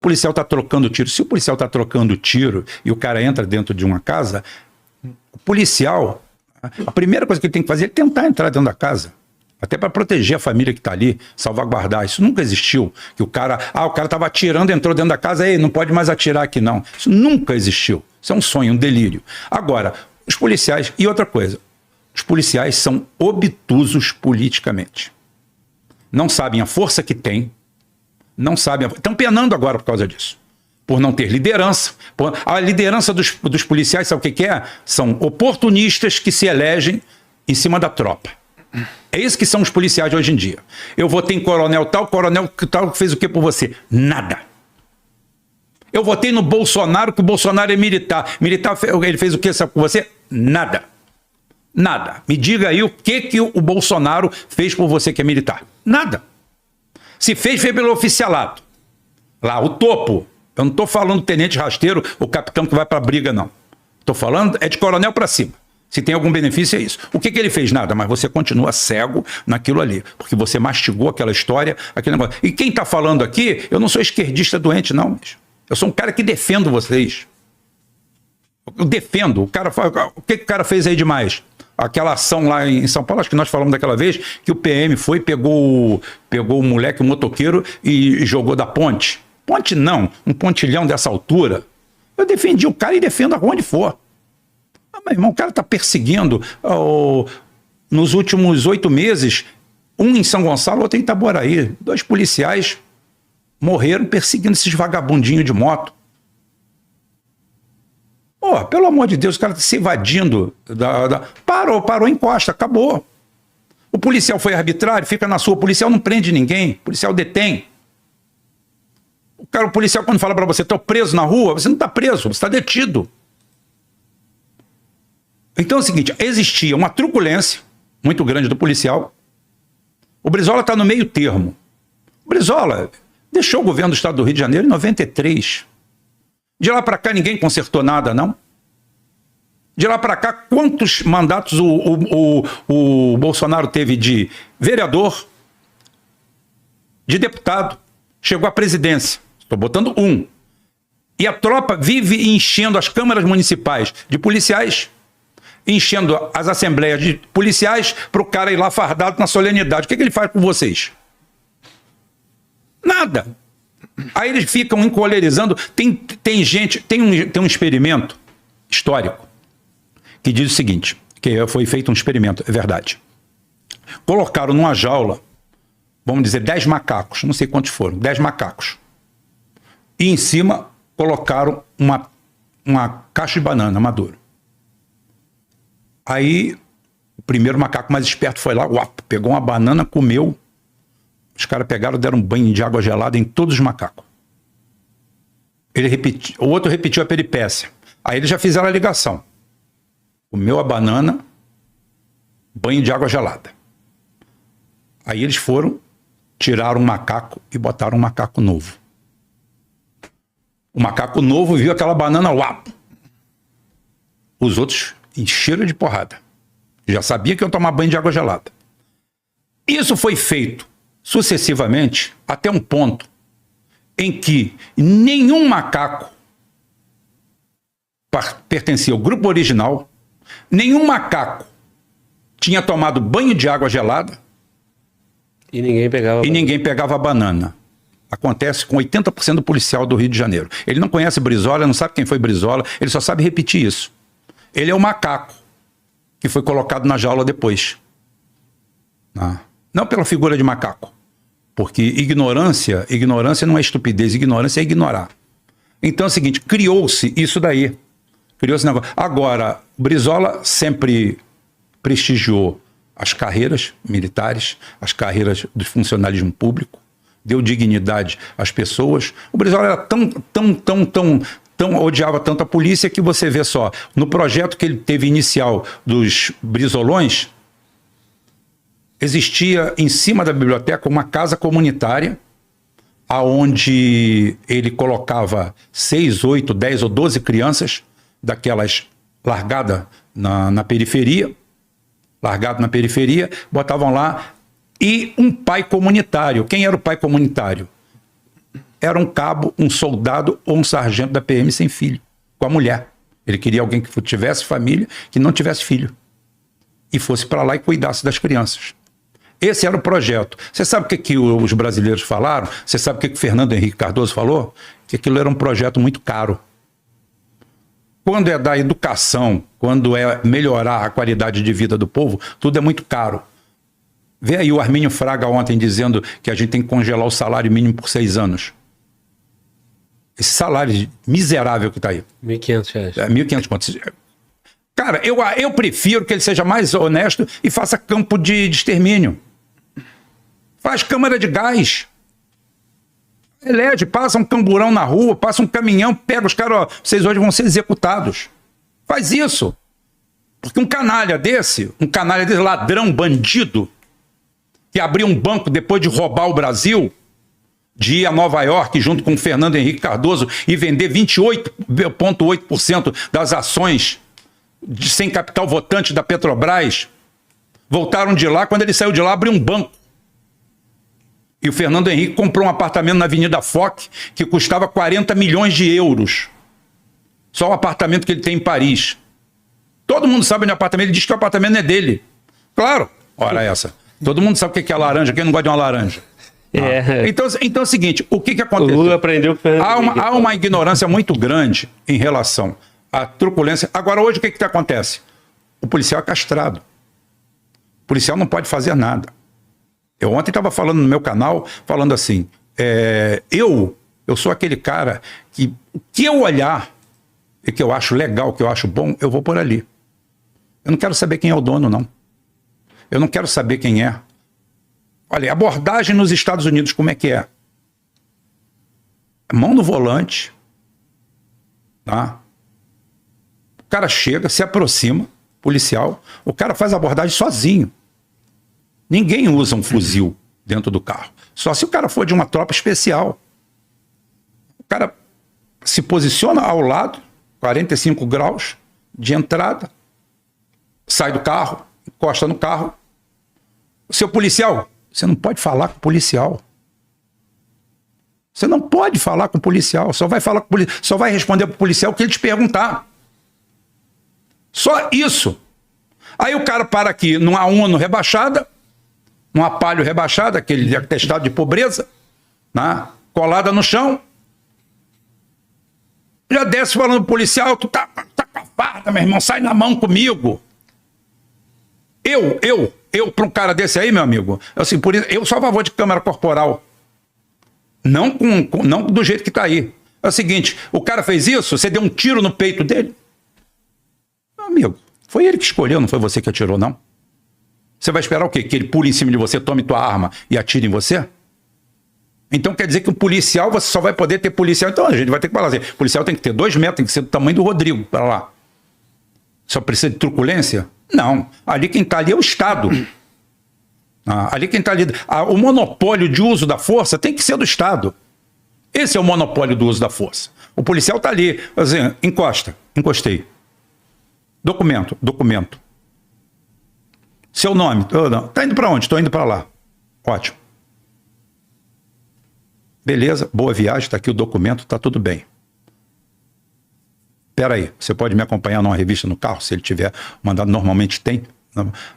policial está trocando tiro. Se o policial está trocando tiro e o cara entra dentro de uma casa, o policial, a primeira coisa que ele tem que fazer é tentar entrar dentro da casa. Até para proteger a família que está ali, salvaguardar. Isso nunca existiu. Que o cara estava atirando, entrou dentro da casa, ei, não pode mais atirar aqui não. Isso nunca existiu. Isso é um sonho, um delírio. Agora, os policiais, e outra coisa, os policiais são obtusos politicamente. Não sabem a força que têm, não sabem... Estão penando agora por causa disso. Por não ter liderança. A liderança dos policiais, sabe o que é? São oportunistas que se elegem em cima da tropa. É isso que são os policiais de hoje em dia. Eu votei em coronel tal que fez o que por você? Nada. Eu votei no Bolsonaro, que o Bolsonaro é militar. Militar, ele fez o que por você? Nada. Nada. Me diga aí o que o Bolsonaro fez por você que é militar. Nada. Se fez pelo oficialato. Lá, o topo. Eu não estou falando do tenente rasteiro, o capitão que vai para a briga, não. Estou falando de coronel para cima. Se tem algum benefício, é isso. O que ele fez? Nada, mas você continua cego naquilo ali. Porque você mastigou aquela história, aquele negócio. E quem está falando aqui, eu não sou esquerdista doente, não. Bicho. Eu sou um cara que defendo vocês. Eu defendo. O que o cara fez aí demais? Aquela ação lá em São Paulo, acho que nós falamos daquela vez, que o PM foi, pegou o moleque, o motoqueiro, e jogou da ponte. Ponte não, um pontilhão dessa altura. Eu defendi o cara e defendo aonde for. Meu irmão, o cara está perseguindo, nos últimos 8 meses, um em São Gonçalo, outro em Itaboraí. 2 policiais morreram perseguindo esses vagabundinhos de moto. Pelo amor de Deus, o cara está se evadindo. Parou, encosta, acabou. O policial foi arbitrário, fica na sua. O policial não prende ninguém, o policial detém. O policial, quando fala para você, estou preso na rua, você não está preso, você está detido. Então é o seguinte, existia uma truculência muito grande do policial. O Brizola está no meio termo. O Brizola deixou o governo do estado do Rio de Janeiro em 93. De lá para cá ninguém consertou nada, não. De lá para cá, quantos mandatos o Bolsonaro teve de vereador, de deputado, chegou à presidência. Estou botando 1. E a tropa vive enchendo as câmaras municipais de policiais, enchendo as assembleias de policiais para o cara ir lá fardado na solenidade. O que ele faz com vocês? Nada. Aí eles ficam encolerizando. Tem gente, tem um experimento histórico que diz o seguinte, que foi feito um experimento, é verdade. Colocaram numa jaula, vamos dizer, 10 macacos, não sei quantos foram, 10 macacos. E em cima colocaram uma caixa de banana madura. Aí, o primeiro macaco mais esperto foi lá, pegou uma banana, comeu. Os caras pegaram, deram um banho de água gelada em todos os macacos. O outro repetiu a peripécia. Aí eles já fizeram a ligação. Comeu a banana, banho de água gelada. Aí eles foram, tiraram um macaco e botaram um macaco novo. O macaco novo viu aquela banana, Os outros encheram de porrada. Já sabia que iam tomar banho de água gelada. Isso foi feito sucessivamente até um ponto em que nenhum macaco pertencia ao grupo original, nenhum macaco tinha tomado banho de água gelada e ninguém pegava a banana. Acontece com 80% do policial do Rio de Janeiro. Ele não conhece Brizola, não sabe quem foi Brizola, ele só sabe repetir isso. Ele é o macaco que foi colocado na jaula depois. Não pela figura de macaco. Porque ignorância não é estupidez, ignorância é ignorar. Então é o seguinte, criou-se isso daí. Criou-se negócio. Agora, Brizola sempre prestigiou as carreiras militares, as carreiras do funcionalismo público, deu dignidade às pessoas. O Brizola era odiava tanto a polícia que você vê só, no projeto que ele teve inicial dos Brizolões, existia em cima da biblioteca uma casa comunitária, aonde ele colocava 6, 8, 10 ou 12 crianças, daquelas largadas na periferia, botavam lá, e um pai comunitário. Quem era o pai comunitário? era um cabo, um soldado ou um sargento da PM sem filho, com a mulher. Ele queria alguém que tivesse família, que não tivesse filho. E fosse para lá e cuidasse das crianças. Esse era o projeto. Você sabe o que os brasileiros falaram? Você sabe o que o Fernando Henrique Cardoso falou? Que aquilo era um projeto muito caro. Quando é da educação, quando é melhorar a qualidade de vida do povo, tudo é muito caro. Vê aí o Armínio Fraga ontem dizendo que a gente tem que congelar o salário mínimo por 6 anos. Esse salário miserável que está aí. R$1.500. 1.500 contos. Cara, eu prefiro que ele seja mais honesto e faça campo de extermínio. Faz câmara de gás. Elege, passa um camburão na rua, passa um caminhão, pega os caras, ó, vocês hoje vão ser executados. Faz isso. Porque um canalha desse, ladrão, bandido, que abriu um banco depois de roubar o Brasil, de ir a Nova York junto com o Fernando Henrique Cardoso e vender 28,8% das ações sem capital votante da Petrobras, voltaram de lá, quando ele saiu de lá, abriu um banco. E o Fernando Henrique comprou um apartamento na Avenida Foch que custava 40 milhões de euros. Só o apartamento que ele tem em Paris. Todo mundo sabe onde é o apartamento, ele diz que o apartamento é dele. Claro, ora essa. Todo mundo sabe o que é laranja, quem não gosta de uma laranja? Então é o seguinte, o que aconteceu? O Lula aprendeu com o Fernando Henrique. Há uma ignorância muito grande em relação à truculência. Agora, hoje, o que acontece? O policial é castrado. O policial não pode fazer nada. Eu ontem estava falando no meu canal, falando assim, eu sou aquele cara que eu olhar e que eu acho legal, que eu acho bom, eu vou por ali. Eu não quero saber quem é o dono, não. Eu não quero saber quem é. Olha, abordagem nos Estados Unidos, como é que é? Mão no volante, tá? O cara chega, se aproxima, policial, o cara faz a abordagem sozinho. Ninguém usa um fuzil dentro do carro. Só se o cara for de uma tropa especial. O cara se posiciona ao lado, 45 graus de entrada, sai do carro, encosta no carro. O seu policial, você não pode falar com o policial. Você não pode falar com o policial. Só vai responder para o policial o que ele te perguntar. Só isso. Aí o cara para aqui numa Uno rebaixada, num Palio rebaixado, aquele atestado de pobreza, né? Colada no chão, já desce falando pro policial, tu tá com a farda, meu irmão, sai na mão comigo. Para um cara desse aí, meu amigo, assim, por isso, eu sou a favor de câmera corporal. Não do jeito que tá aí. É o seguinte, o cara fez isso, você deu um tiro no peito dele. Meu amigo, foi ele que escolheu, não foi você que atirou, não. Você vai esperar o quê? Que ele pule em cima de você, tome tua arma e atire em você? Então quer dizer que o policial, você só vai poder ter policial. Então a gente vai ter que falar assim, policial tem que ter 2 metros, tem que ser do tamanho do Rodrigo, para lá. Só precisa de truculência? Não. Ali quem está ali é o Estado. Ali quem está ali... o monopólio de uso da força tem que ser do Estado. Esse é o monopólio do uso da força. O policial está ali, assim, encostei. Documento. Seu nome? Não. Tá indo para onde? Estou indo para lá. Ótimo. Beleza, boa viagem, está aqui o documento, está tudo bem. Espera aí, você pode me acompanhar numa revista no carro, se ele tiver mandado, normalmente tem.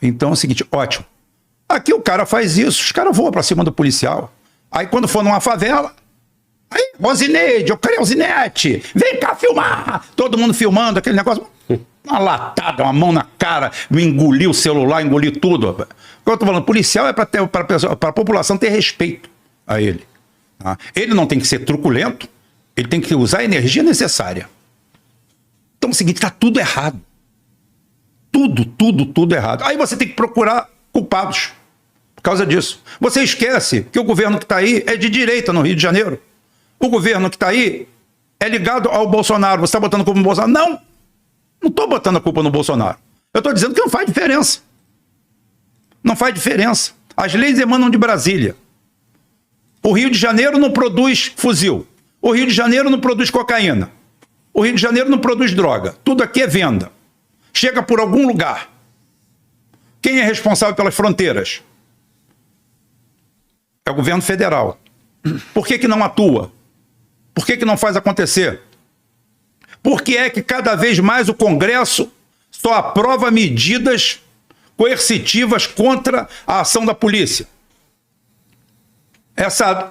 Então é o seguinte, ótimo. Aqui o cara faz isso, os caras voam para cima do policial. Aí quando for numa favela, aí, Rosineide, eu quero Rosinete, vem cá filmar. Todo mundo filmando, aquele negócio... Uma latada, uma mão na cara, me engoliu o celular, engoliu tudo. Como eu estou falando, policial é para a população ter respeito a ele. Tá? Ele não tem que ser truculento, ele tem que usar a energia necessária. Então é o seguinte, está tudo errado. Tudo errado. Aí você tem que procurar culpados por causa disso. Você esquece que o governo que está aí é de direita no Rio de Janeiro. O governo que está aí é ligado ao Bolsonaro. Você está botando culpa no Bolsonaro? Não estou botando a culpa no Bolsonaro. Eu estou dizendo que não faz diferença. Não faz diferença. As leis emanam de Brasília. O Rio de Janeiro não produz fuzil. O Rio de Janeiro não produz cocaína. O Rio de Janeiro não produz droga. Tudo aqui é venda. Chega por algum lugar. Quem é responsável pelas fronteiras? É o governo federal. Por que não atua? Por que não faz acontecer? Por que é que cada vez mais o Congresso só aprova medidas coercitivas contra a ação da polícia?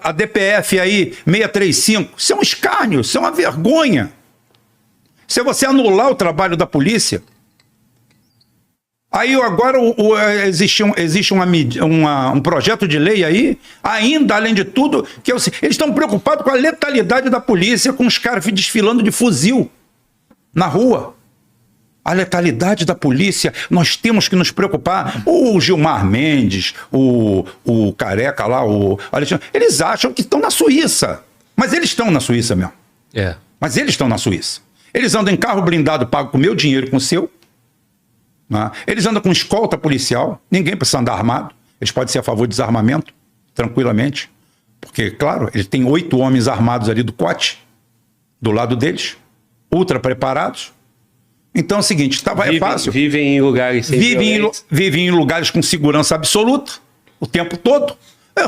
A DPF aí, 635, isso é um escárnio, isso é uma vergonha. Isso é você anular o trabalho da polícia. Aí agora existe um projeto de lei aí, ainda, além de tudo, que eles estão preocupados com a letalidade da polícia, com os caras desfilando de fuzil na rua. A letalidade da polícia, nós temos que nos preocupar. O Gilmar Mendes, o Careca lá, o Alexandre, eles acham que estão na Suíça. Mas eles estão na Suíça mesmo. Mas eles estão na Suíça. Eles andam em carro blindado, pago com o meu dinheiro e com o seu. Eles andam com escolta policial, ninguém precisa andar armado. Eles podem ser a favor de desarmamento, tranquilamente. Porque, claro, ele tem 8 homens armados ali do COT, do lado deles, ultra preparados. Então é o seguinte, é fácil. Vivem em lugares sem vivem em lugares com segurança absoluta, o tempo todo.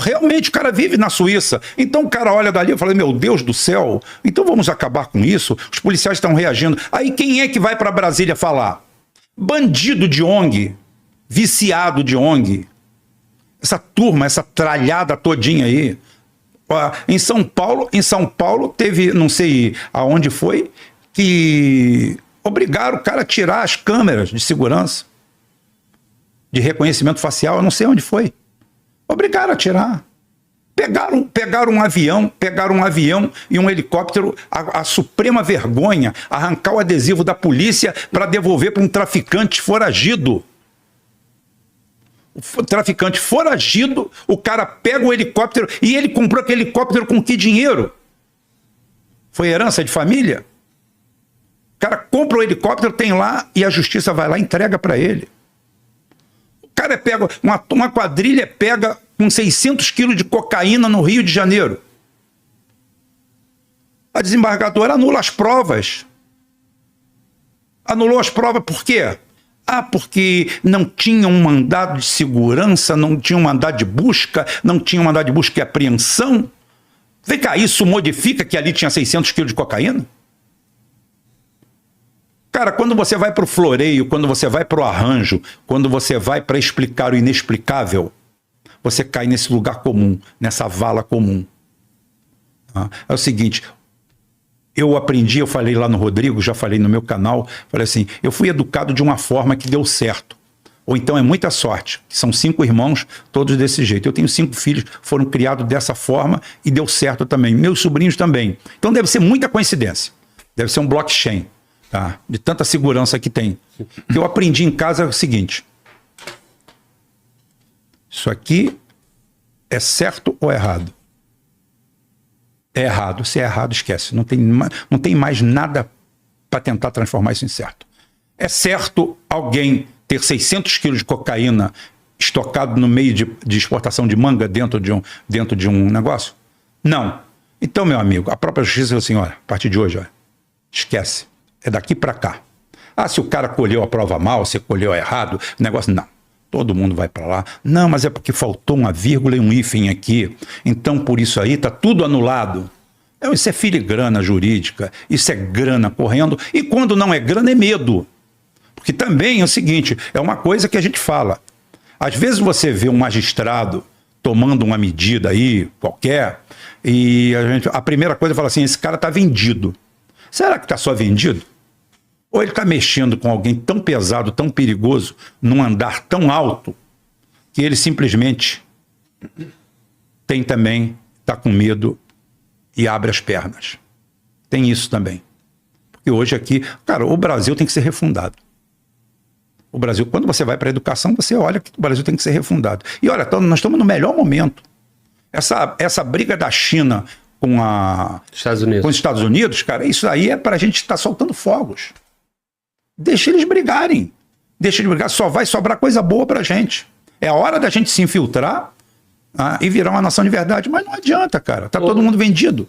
Realmente o cara vive na Suíça. Então o cara olha dali e fala, meu Deus do céu, então vamos acabar com isso? Os policiais estão reagindo. Aí quem é que vai para Brasília falar? Bandido de ONG, viciado de ONG. Essa turma, essa tralhada todinha aí. Em São Paulo teve, não sei aonde foi, que obrigaram o cara a tirar as câmeras de segurança, de reconhecimento facial, eu não sei onde foi. Obrigaram a tirar. Pegaram um avião e um helicóptero, a suprema vergonha, arrancar o adesivo da polícia para devolver para um traficante foragido. O traficante foragido, o cara pega o helicóptero e ele comprou aquele helicóptero com que dinheiro? Foi herança de família? O cara compra o helicóptero, tem lá e a justiça vai lá e entrega para ele. O cara pega, uma quadrilha pega com 600 quilos de cocaína no Rio de Janeiro. A desembargadora anula as provas. Anulou as provas por quê? Porque não tinha um mandado de segurança, não tinha um mandado de busca, não tinha um mandado de busca e apreensão. Vem cá, isso modifica que ali tinha 600 quilos de cocaína? Cara, quando você vai para o floreio, quando você vai para o arranjo, quando você vai para explicar o inexplicável, você cai nesse lugar comum, nessa vala comum. É o seguinte, eu aprendi, eu falei lá no Rodrigo, já falei no meu canal, falei assim, eu fui educado de uma forma que deu certo. Ou então é muita sorte, são 5 irmãos, todos desse jeito. Eu tenho 5 filhos, foram criados dessa forma e deu certo também. Meus sobrinhos também. Então deve ser muita coincidência. Deve ser um blockchain, tá? De tanta segurança que tem. O que eu aprendi em casa é o seguinte. Isso aqui é certo ou errado? É errado. Se é errado, esquece. Não tem mais nada para tentar transformar isso em certo. É certo alguém ter 600 quilos de cocaína estocado no meio de exportação de manga dentro de um negócio? Não. Então, meu amigo, a própria justiça falou assim, olha, a partir de hoje, olha, esquece. É daqui para cá. Se o cara colheu a prova mal, se colheu errado, o negócio, não. Todo mundo vai para lá. Não, mas é porque faltou uma vírgula e um hífen aqui. Então, por isso aí, está tudo anulado. Isso é filigrana jurídica. Isso é grana correndo. E quando não é grana, é medo. Porque também é o seguinte, é uma coisa que a gente fala. Às vezes você vê um magistrado tomando uma medida aí, qualquer, e a primeira coisa fala assim, esse cara está vendido. Será que está só vendido? Ou ele está mexendo com alguém tão pesado, tão perigoso, num andar tão alto, que ele simplesmente está com medo e abre as pernas. Tem isso também. Porque hoje aqui, cara, o Brasil tem que ser refundado. O Brasil, quando você vai para a educação, você olha que o Brasil tem que ser refundado. E olha, nós estamos no melhor momento. Essa briga da China com os Estados Unidos, cara, isso aí é para a gente estar soltando fogos. Deixa eles brigarem. Deixa eles brigar, só vai sobrar coisa boa pra gente. É a hora da gente se infiltrar e virar uma nação de verdade. Mas não adianta, cara. Tá todo mundo vendido.